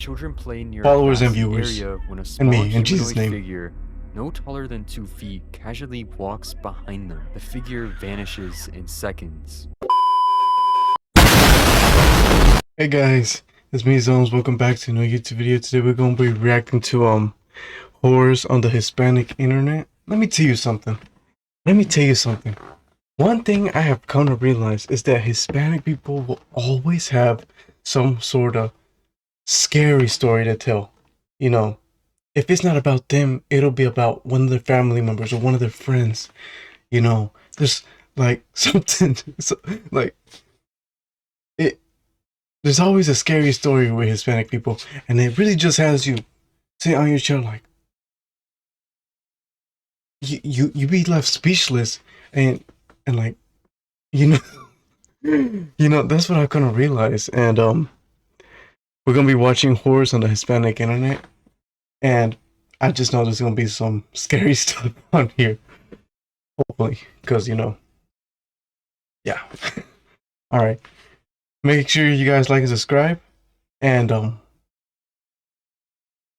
Children play near followers a and grassy viewers, area when a and small me, in Jesus' humanoid name. figure, no taller than 2 feet, casually walks behind them. The figure vanishes in seconds. Hey guys, it's me Zones. Welcome back to a new YouTube video. Today we're gonna be reacting to horrors on the Hispanic internet. Let me tell you something. One thing I have come to realize is that Hispanic people will always have some sort of scary story to tell. You know, if it's not about them, it'll be about one of their family members or one of their friends. You know, there's like something like it. There's always a scary story with Hispanic people, and it really just has you sit on your chair like you be left speechless, and like you know that's what I couldn't realize. And we're gonna be watching horrors on the Hispanic internet, and I just know there's gonna be some scary stuff on here, hopefully, because yeah. All right, make sure you guys like and subscribe, and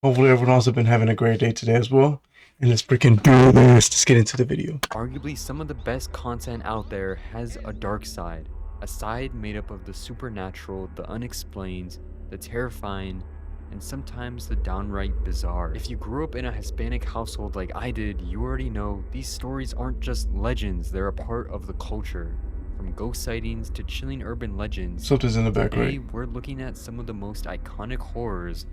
hopefully everyone else has been having a great day today as well. And let's freaking do this. Let's get into the video. Arguably, some of the best content out there has a dark side. A side made up of the supernatural, the unexplained, the terrifying, and sometimes the downright bizarre. If you grew up in a Hispanic household like I did, you already know these stories aren't just legends, they're a part of the culture. From ghost sightings to chilling urban legends, Something's in the back, today right? we're looking at some of the most iconic horrors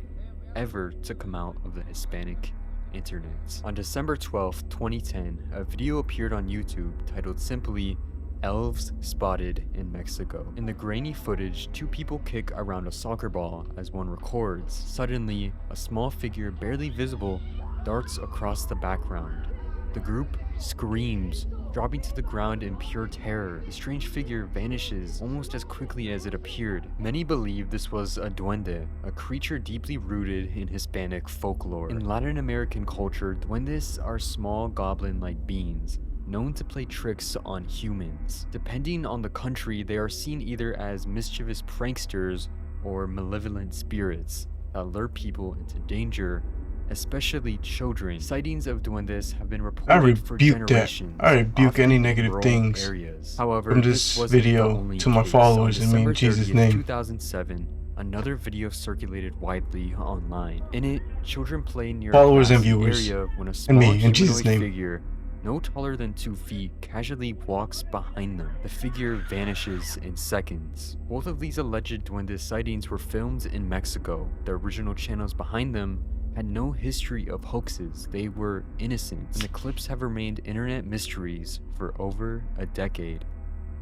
ever to come out of the Hispanic internet. On December 12th, 2010, a video appeared on YouTube titled simply "Elves Spotted in Mexico." In the grainy footage, 2 people kick around a soccer ball as one records. Suddenly, a small figure barely visible darts across the background. The group screams, dropping to the ground in pure terror. The strange figure vanishes almost as quickly as it appeared. Many believe this was a duende, a creature deeply rooted in Hispanic folklore. In Latin American culture, duendes are small goblin-like beings, known to play tricks on humans. Depending on the country, they are seen either as mischievous pranksters or malevolent spirits that lure people into danger, especially children. Sightings of duendes have been reported for generations. I rebuke any negative rural things areas. However, from this video to my followers and me in Jesus' name. 2007, another video circulated widely online. In it, children play near Followers a and grassy viewers, area when a and small me in Jesus' humanoid name. figure, no taller than 2 feet, casually walks behind them. The figure vanishes in seconds. Both of these alleged duende sightings were filmed in Mexico. The original channels behind them had no history of hoaxes. They were innocent, and the clips have remained internet mysteries for over a decade.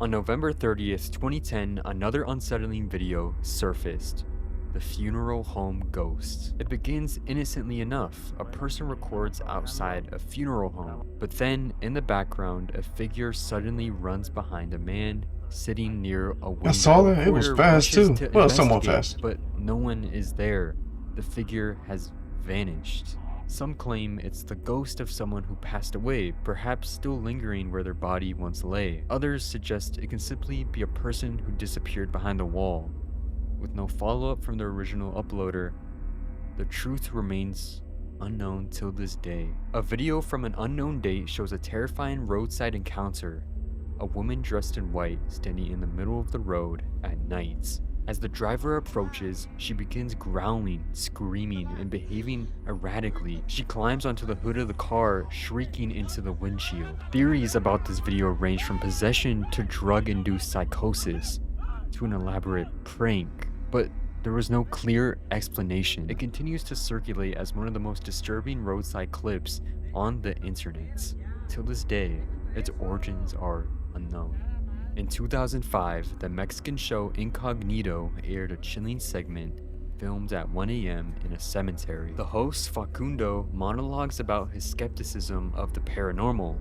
On November 30th, 2010, another unsettling video surfaced. The funeral home ghost. It begins innocently enough. A person records outside a funeral home, but then in the background, a figure suddenly runs behind a man sitting near a window. I saw that. It was fast too. Well, somewhat fast. But no one is there. The figure has vanished. Some claim it's the ghost of someone who passed away, perhaps still lingering where their body once lay. Others suggest it can simply be a person who disappeared behind a wall. With no follow-up from the original uploader, the truth remains unknown till this day. A video from an unknown date shows a terrifying roadside encounter. A woman dressed in white standing in the middle of the road at night. As the driver approaches, she begins growling, screaming, and behaving erratically. She climbs onto the hood of the car, shrieking into the windshield. Theories about this video range from possession to drug-induced psychosis to an elaborate prank, but there was no clear explanation. It continues to circulate as one of the most disturbing roadside clips on the internet. Till this day, its origins are unknown. In 2005, the Mexican show Incognito aired a chilling segment filmed at 1 a.m. in a cemetery. The host, Facundo, monologues about his skepticism of the paranormal,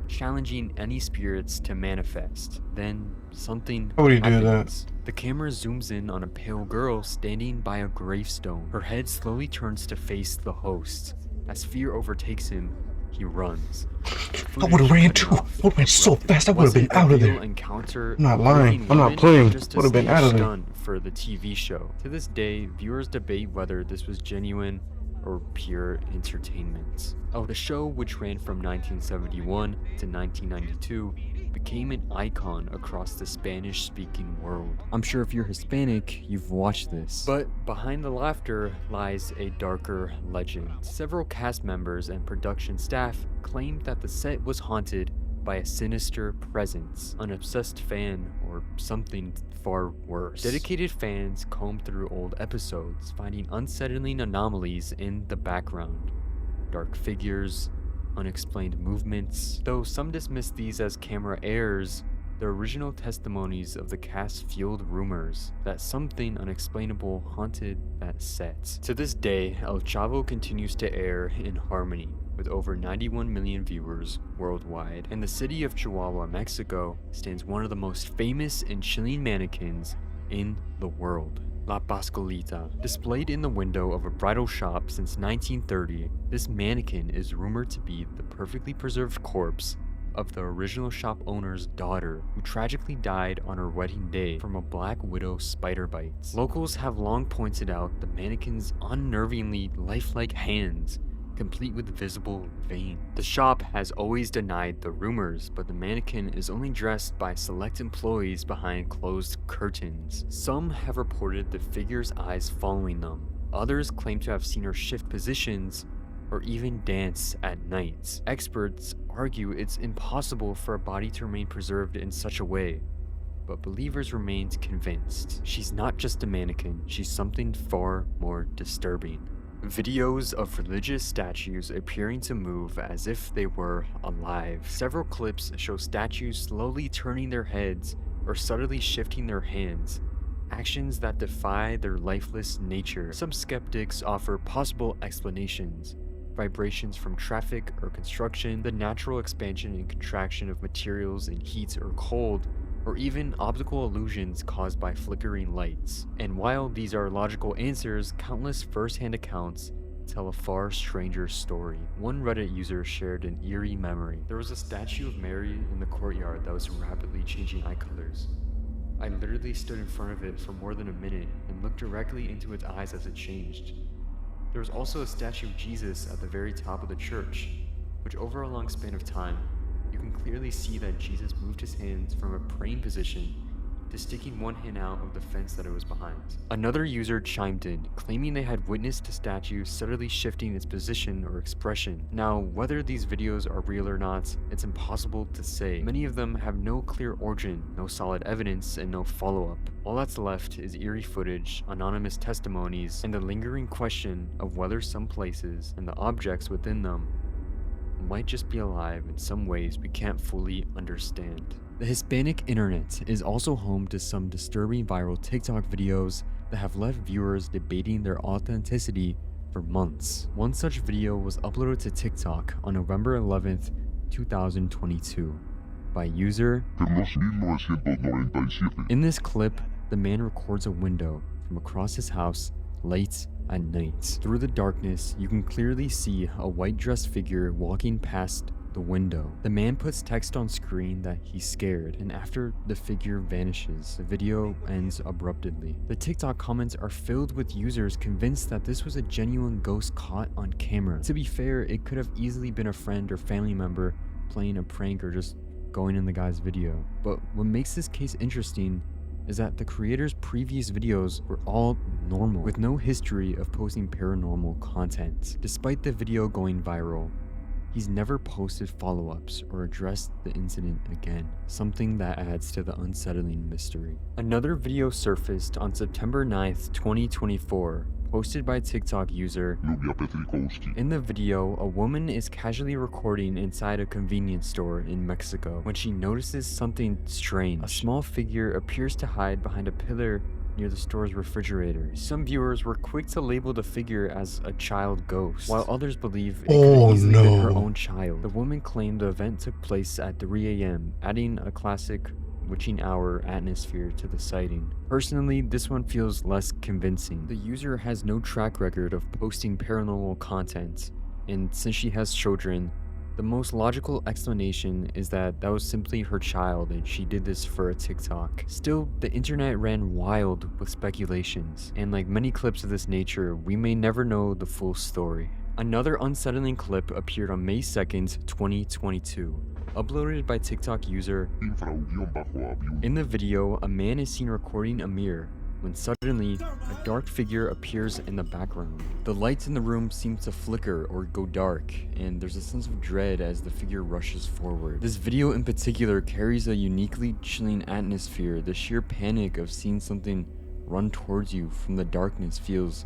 challenging any spirits to manifest. Then something happens. The camera zooms in on a pale girl standing by a gravestone. Her head slowly turns to face the host. As fear overtakes him, he runs. I would have Footage ran cutting too. I off would have ran so abruptly. fast. I would have Was been it a out of real there. encounter, I'm not a lying. living I'm not woman, or playing. just a Would have been out stage of there. stunt for the TV show? To this day, viewers debate whether this was genuine or pure entertainment. The show, which ran from 1971 to 1992, became an icon across the Spanish-speaking world. I'm sure if you're Hispanic, you've watched this. But behind the laughter lies a darker legend. Several cast members and production staff claimed that the set was haunted by a sinister presence, an obsessed fan, or something far worse. Dedicated fans combed through old episodes, finding unsettling anomalies in the background. Dark figures, unexplained movements. Though some dismissed these as camera errors, the original testimonies of the cast fueled rumors that something unexplainable haunted that set. To this day, El Chavo continues to air in harmony, with over 91 million viewers worldwide. And the city of Chihuahua, Mexico, stands one of the most famous and chilling mannequins in the world. La Pascualita. Displayed in the window of a bridal shop since 1930, this mannequin is rumored to be the perfectly preserved corpse of the original shop owner's daughter, who tragically died on her wedding day from a black widow spider bite. Locals have long pointed out the mannequin's unnervingly lifelike hands, complete with visible veins. The shop has always denied the rumors, but the mannequin is only dressed by select employees behind closed curtains. Some have reported the figure's eyes following them. Others claim to have seen her shift positions or even dance at night. Experts argue it's impossible for a body to remain preserved in such a way, but believers remained convinced. She's not just a mannequin, she's something far more disturbing. Videos of religious statues appearing to move as if they were alive. Several clips show statues slowly turning their heads or subtly shifting their hands, actions that defy their lifeless nature. Some skeptics offer possible explanations: vibrations from traffic or construction, the natural expansion and contraction of materials in heat or cold, or even optical illusions caused by flickering lights. And while these are logical answers, countless first-hand accounts tell a far stranger story. One Reddit user shared an eerie memory. There was a statue of Mary in the courtyard that was rapidly changing eye colors. I literally stood in front of it for more than a minute and looked directly into its eyes as it changed. There was also a statue of Jesus at the very top of the church, which over a long span of time, you can clearly see that Jesus moved his hands from a praying position to sticking one hand out of the fence that it was behind. Another user chimed in, claiming they had witnessed a statue subtly shifting its position or expression. Now, whether these videos are real or not, it's impossible to say. Many of them have no clear origin, no solid evidence, and no follow-up. All that's left is eerie footage, anonymous testimonies, and the lingering question of whether some places and the objects within them might just be alive in some ways we can't fully understand. The Hispanic internet is also home to some disturbing viral TikTok videos that have left viewers debating their authenticity for months. One such video was uploaded to TikTok on November 11th, 2022 by user. In this clip, the man records a window from across his house late at night. Through the darkness, you can clearly see a white-dressed figure walking past the window. The man puts text on screen that he's scared, and after the figure vanishes, the video ends abruptly. The TikTok comments are filled with users convinced that this was a genuine ghost caught on camera. To be fair, it could have easily been a friend or family member playing a prank or just going in the guy's video. But what makes this case interesting is that the creator's previous videos were all normal, with no history of posting paranormal content. Despite the video going viral, he's never posted follow-ups or addressed the incident again, something that adds to the unsettling mystery. Another video surfaced on September 9th, 2024, posted by TikTok user. In the video, a woman is casually recording inside a convenience store in Mexico when she notices something strange. A small figure appears to hide behind a pillar near the store's refrigerator. Some viewers were quick to label the figure as a child ghost, while others believe it could have easily been her own child. The woman claimed the event took place at 3 a.m., adding a classic witching hour atmosphere to the sighting. Personally, this one feels less convincing. The user has no track record of posting paranormal content, and since she has children, The most logical explanation is that that was simply her child and she did this for a TikTok. Still, the internet ran wild with speculations, and like many clips of this nature, we may never know the full story. Another unsettling clip appeared on May 2nd, 2022, uploaded by TikTok user. In the video, a man is seen recording a mirror when suddenly a dark figure appears in the background. The lights in the room seem to flicker or go dark, and there's a sense of dread as the figure rushes forward. This video in particular carries a uniquely chilling atmosphere. The sheer panic of seeing something run towards you from the darkness feels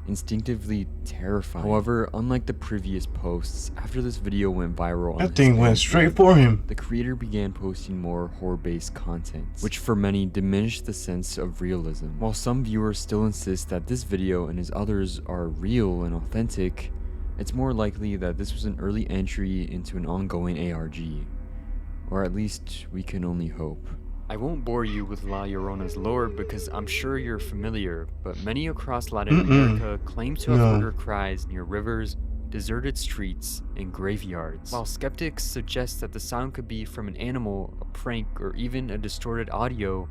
instinctively terrifying. However, unlike the previous posts, after this video went viral on That thing went Hispanic straight Web, for him. the creator began posting more horror-based content, which for many diminished the sense of realism. While some viewers still insist that this video and his others are real and authentic, it's more likely that this was an early entry into an ongoing ARG. Or at least we can only hope. I won't bore you with La Llorona's lore because I'm sure you're familiar, but many across Latin America claim to have heard her cries near rivers, deserted streets, and graveyards. While skeptics suggest that the sound could be from an animal, a prank, or even a distorted audio,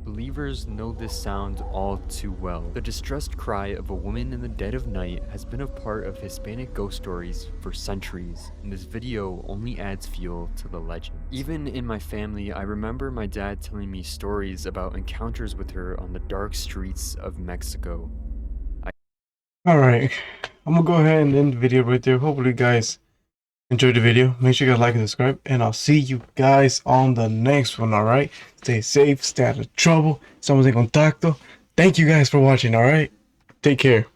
believers know this sound all too well. The distressed cry of a woman in the dead of night has been a part of Hispanic ghost stories for centuries, and this video only adds fuel to the legend. Even in my family, I remember my dad telling me stories about encounters with her on the dark streets of Mexico. Alright, I'm gonna go ahead and end the video right there. Hopefully you guys enjoyed the video. Make sure you guys like and subscribe, and I'll see you guys on the next one. Alright, stay safe, stay out of trouble. Estamos en contacto. Thank you guys for watching. Alright, take care.